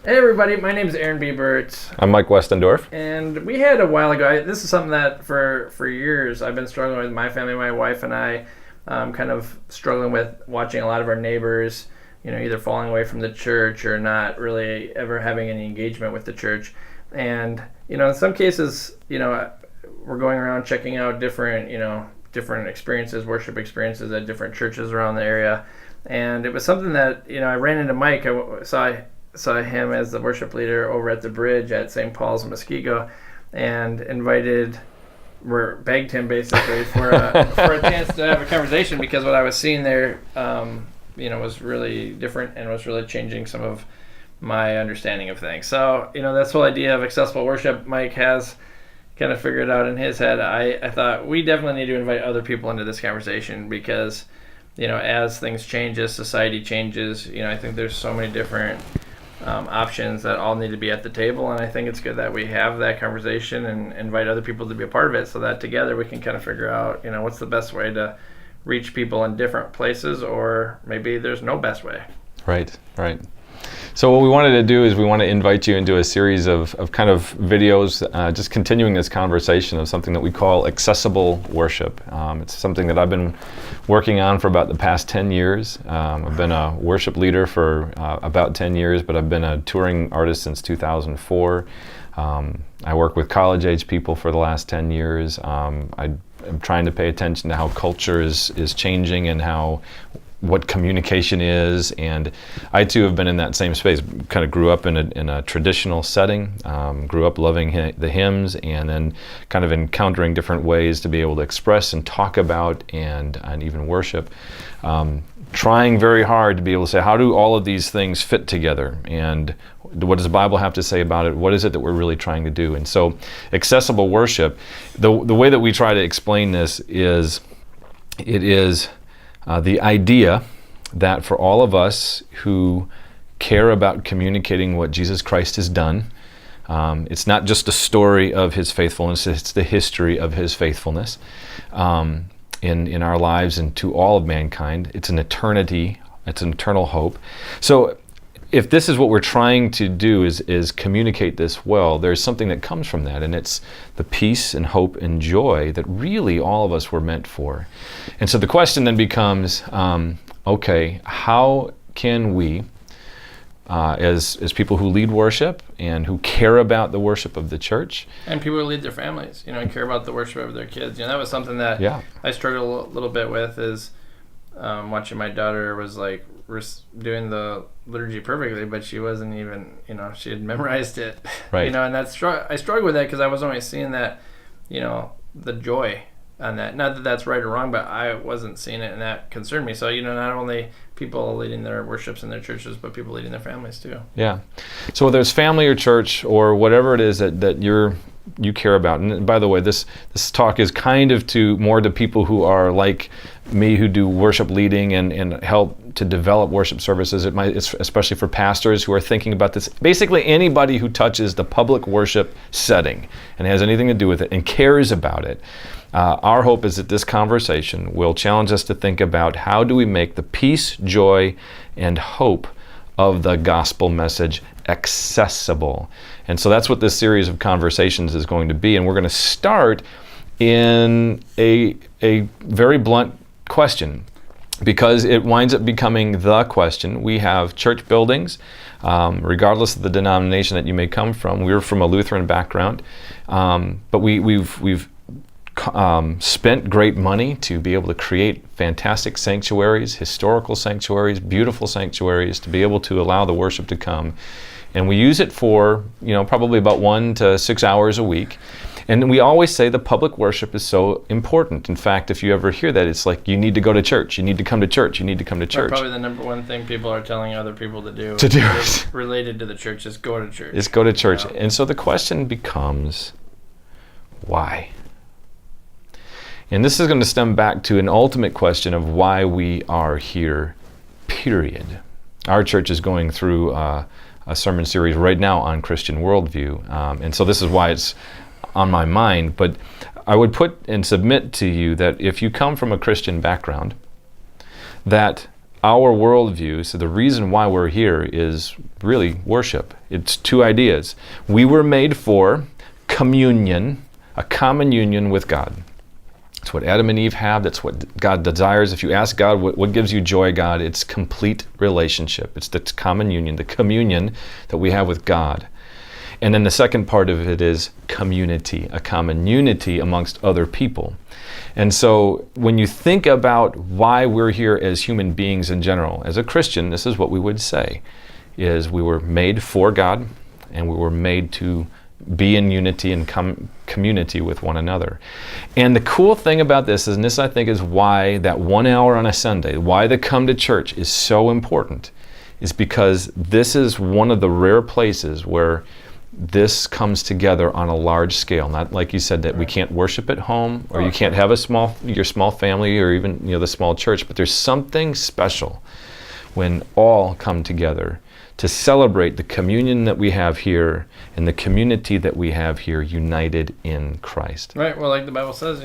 Hey everybody, my name is Aaron Biebert, I'm Mike Westendorf. and we had a while ago. This is something that for years I've been struggling with. My family, my wife, and I, kind of struggling with watching a lot of our neighbors, either falling away from the church or not really ever having any engagement with the church. And in some cases, we're going around checking out different experiences, worship experiences at different churches around the area. And it was something that I ran into Mike. I saw him as the worship leader over at the bridge at St. Paul's in Muskego, and begged him basically for a chance to have a conversation, because what I was seeing there, was really different and was really changing some of my understanding of things. So, this whole idea of accessible worship, Mike has kind of figured out in his head. I thought we definitely need to invite other people into this conversation because, as things change, as society changes, I think there's so many different options that all need to be at the table, and I think it's good that we have that conversation and invite other people to be a part of it, so that together we can kind of figure out what's the best way to reach people in different places, or maybe there's no best way. Right. So what we wanted to do is we want to invite you into a series of kind of videos, just continuing this conversation of something that we call accessible worship. It's something that I've been working on for about the past 10 years. I've been a worship leader for about 10 years, but I've been a touring artist since 2004. I work with college-age people for the last 10 years. I'm trying to pay attention to how culture is changing and what communication is, and I too have been in that same space. Kind of grew up in a traditional setting, grew up loving the hymns, and then kind of encountering different ways to be able to express and talk about and even worship. Trying very hard to be able to say, how do all of these things fit together, and what does the Bible have to say about it? What is it that we're really trying to do? And so accessible worship, the way that we try to explain this is, it is the idea that for all of us who care about communicating what Jesus Christ has done, it's not just a story of his faithfulness, it's the history of his faithfulness in our lives and to all of mankind. It's an eternity, it's an eternal hope. So if this is what we're trying to do is communicate this well, there's something that comes from that, and it's the peace and hope and joy that really all of us were meant for. And so the question then becomes, okay, how can we, as people who lead worship and who care about the worship of the church, and people who lead their families, and care about the worship of their kids, that was something that I struggled a little bit with, is watching my daughter was like doing the liturgy perfectly, but she wasn't even, she had memorized it, right? And I struggled with that because I was only seeing that, the joy on that. Not that that's right or wrong, but I wasn't seeing it, and that concerned me. So, not only people leading their worships in their churches, but people leading their families too. Yeah. So whether it's family or church or whatever it is that you care about, and by the way, this talk is kind of more to people who are like me, who do worship leading and help to develop worship services. It's especially for pastors who are thinking about this. Basically, anybody who touches the public worship setting and has anything to do with it and cares about it. Our hope is that this conversation will challenge us to think about, how do we make the peace, joy, and hope of the gospel message accessible. And so that's what this series of conversations is going to be. And we're going to start in a very blunt question, because it winds up becoming the question. We have church buildings, regardless of the denomination that you may come from. We're from a Lutheran background, but we've spent great money to be able to create fantastic sanctuaries, historical sanctuaries, beautiful sanctuaries, to be able to allow the worship to come. And we use it for, probably about 1 to 6 hours a week. And we always say the public worship is so important. In fact, if you ever hear that, it's like, you need to go to church, you need to come to church, you need to come to church. Probably the number one thing people are telling other people to do related to the church is go to church. Is go to church. And so the question becomes, why? And this is going to stem back to an ultimate question of why we are here, period. Our church is going through a sermon series right now on Christian worldview. And so this is why it's on my mind. But I would put and submit to you that if you come from a Christian background, that our worldview, so the reason why we're here is really worship. It's two ideas. We were made for communion, a common union with God. It's what Adam and Eve have. That's what God desires. If you ask God, what gives you joy, God? It's complete relationship. It's the common union, the communion that we have with God. And then the second part of it is community, a common unity amongst other people. And so when you think about why we're here as human beings in general, as a Christian, this is what we would say, is we were made for God, and we were made to be in unity and community with one another. And the cool thing about this is, and this I think is why that 1 hour on a Sunday, why the come to church is so important, is because this is one of the rare places where this comes together on a large scale. Not like you said that we can't worship at home, or you can't have your small family, or even the small church, but there's something special when all come together to celebrate the communion that we have here and the community that we have here united in Christ. Right. Well, like the Bible says,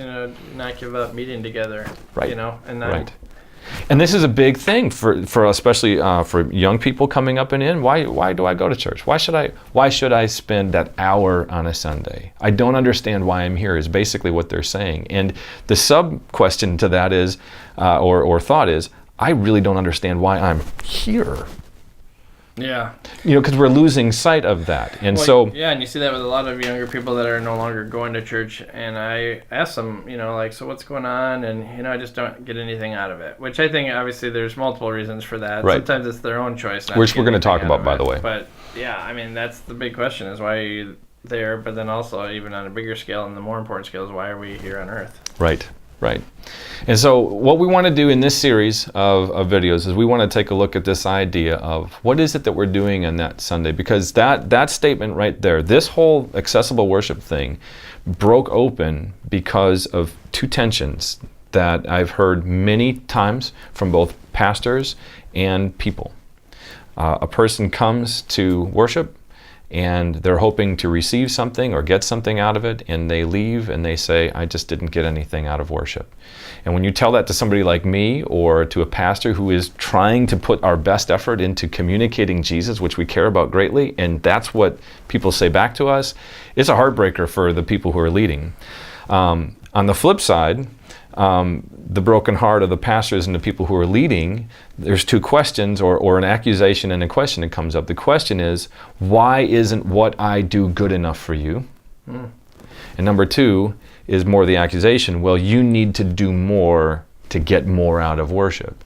not give up meeting together. Right. And then, right. And this is a big thing for especially for young people coming up and in. Why do I go to church? Why should I spend that hour on a Sunday? I don't understand why I'm here, is basically what they're saying. And the sub question to that is, or thought is, I really don't understand why I'm here. Yeah. Because we're losing sight of that. And yeah, and you see that with a lot of younger people that are no longer going to church. And I ask them, so what's going on? And, I just don't get anything out of it, which I think obviously there's multiple reasons for that. Right. Sometimes it's their own choice. Which we're going to talk about, by the way. But yeah, that's the big question, is why are you there? But then also, even on a bigger scale and the more important scale, is why are we here on earth? Right. Right. And so what we want to do in this series of videos is we want to take a look at this idea of what is it that we're doing on that Sunday, because that statement right there, this whole accessible worship thing broke open because of two tensions that I've heard many times from both pastors and people. A person comes to worship and they're hoping to receive something or get something out of it, and they leave and they say, I just didn't get anything out of worship. And when you tell that to somebody like me, or to a pastor who is trying to put our best effort into communicating Jesus, which we care about greatly, and that's what people say back to us, it's a heartbreaker for the people who are leading. On the flip side, the broken heart of the pastors and the people who are leading, there's two questions, or an accusation and a question that comes up. The question is, why isn't what I do good enough for you? And number two is more the accusation, well, you need to do more to get more out of worship.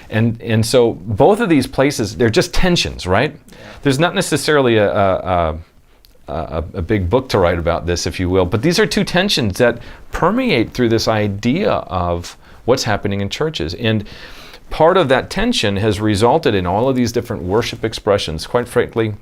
And so both of these places, they're just tensions, right? Yeah. There's not necessarily a big book to write about this, if you will, but these are two tensions that permeate through this idea of what's happening in churches. And part of that tension has resulted in all of these different worship expressions. Quite frankly,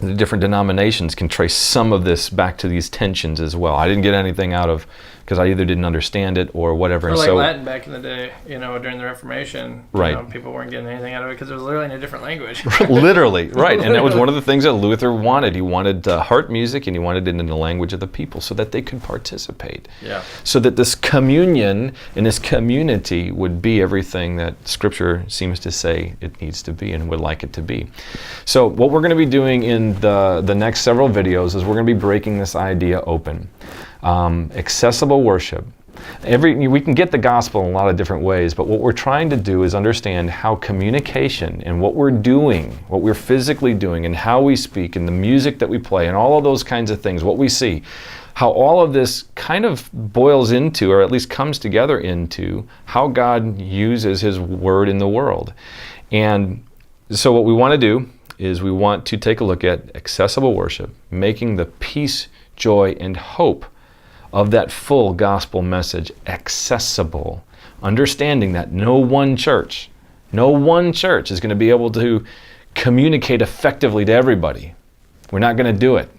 the different denominations can trace some of this back to these tensions as well. I didn't get anything out of, because I either didn't understand it or whatever. Or like Latin back in the day, during the Reformation, right. People weren't getting anything out of it because it was literally in a different language. Literally, right. And that was one of the things that Luther wanted. He wanted heart music, and he wanted it in the language of the people so that they could participate. Yeah. So that this communion and this community would be everything that Scripture seems to say it needs to be and would like it to be. So what we're going to be doing in the next several videos is we're going to be breaking this idea open. Accessible worship. We can get the gospel in a lot of different ways, but what we're trying to do is understand how communication and what we're doing, what we're physically doing, and how we speak, and the music that we play, and all of those kinds of things, what we see, how all of this kind of boils into, or at least comes together into, how God uses His Word in the world. And so what we want to do is we want to take a look at accessible worship, making the peace, joy, and hope of that full gospel message accessible, understanding that no one church is going to be able to communicate effectively to everybody. We're not going to do it.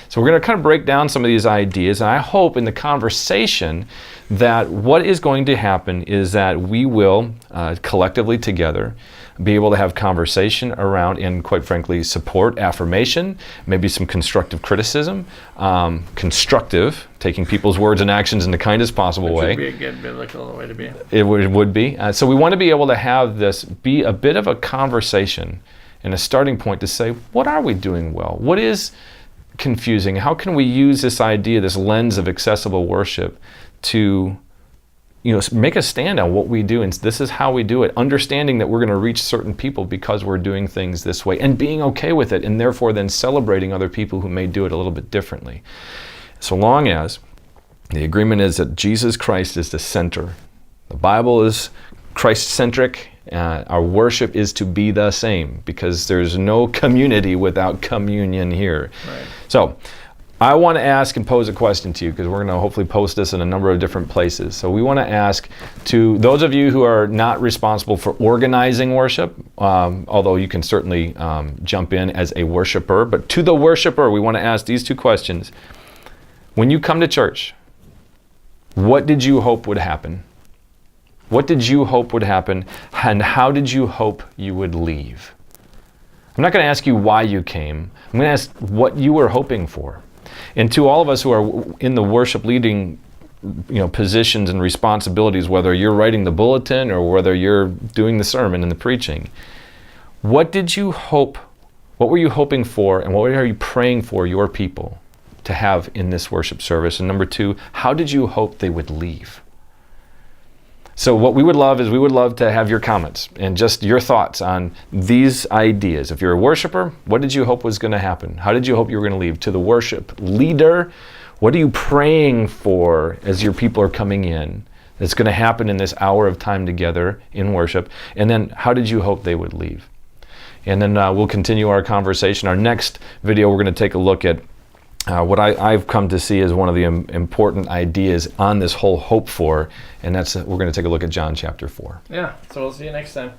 So we're going to kind of break down some of these ideas, and I hope in the conversation that what is going to happen is that we will collectively together be able to have conversation around, and quite frankly, support, affirmation, maybe some constructive criticism, constructive, taking people's words and actions in the kindest possible way. Which would be a good biblical way to be. It would be. So we want to be able to have this be a bit of a conversation and a starting point to say, what are we doing well? What is confusing? How can we use this idea, this lens of accessible worship to make a stand on what we do, and this is how we do it, understanding that we're going to reach certain people because we're doing things this way, and being okay with it, and therefore then celebrating other people who may do it a little bit differently. So long as the agreement is that Jesus Christ is the center, the Bible is Christ-centric, our worship is to be the same, because there's no community without communion here. Right. So I want to ask and pose a question to you, because we're going to hopefully post this in a number of different places. So we want to ask to those of you who are not responsible for organizing worship, although you can certainly jump in as a worshiper, but to the worshiper, we want to ask these two questions. When you come to church, what did you hope would happen? What did you hope would happen, and how did you hope you would leave? I'm not going to ask you why you came. I'm going to ask what you were hoping for. And to all of us who are in the worship leading positions and responsibilities, whether you're writing the bulletin or whether you're doing the sermon and the preaching, what did you hope, what were you hoping for, and what are you praying for your people to have in this worship service? And number two, how did you hope they would leave? So what we would love is we would love to have your comments and just your thoughts on these ideas. If you're a worshiper, what did you hope was going to happen? How did you hope you were going to leave? To the worship leader, what are you praying for as your people are coming in? That's going to happen in this hour of time together in worship. And then how did you hope they would leave? And then we'll continue our conversation. Our next video, we're going to take a look at what I've come to see as one of the important ideas on this whole hope for, and that's we're going to take a look at John chapter 4. Yeah, so we'll see you next time.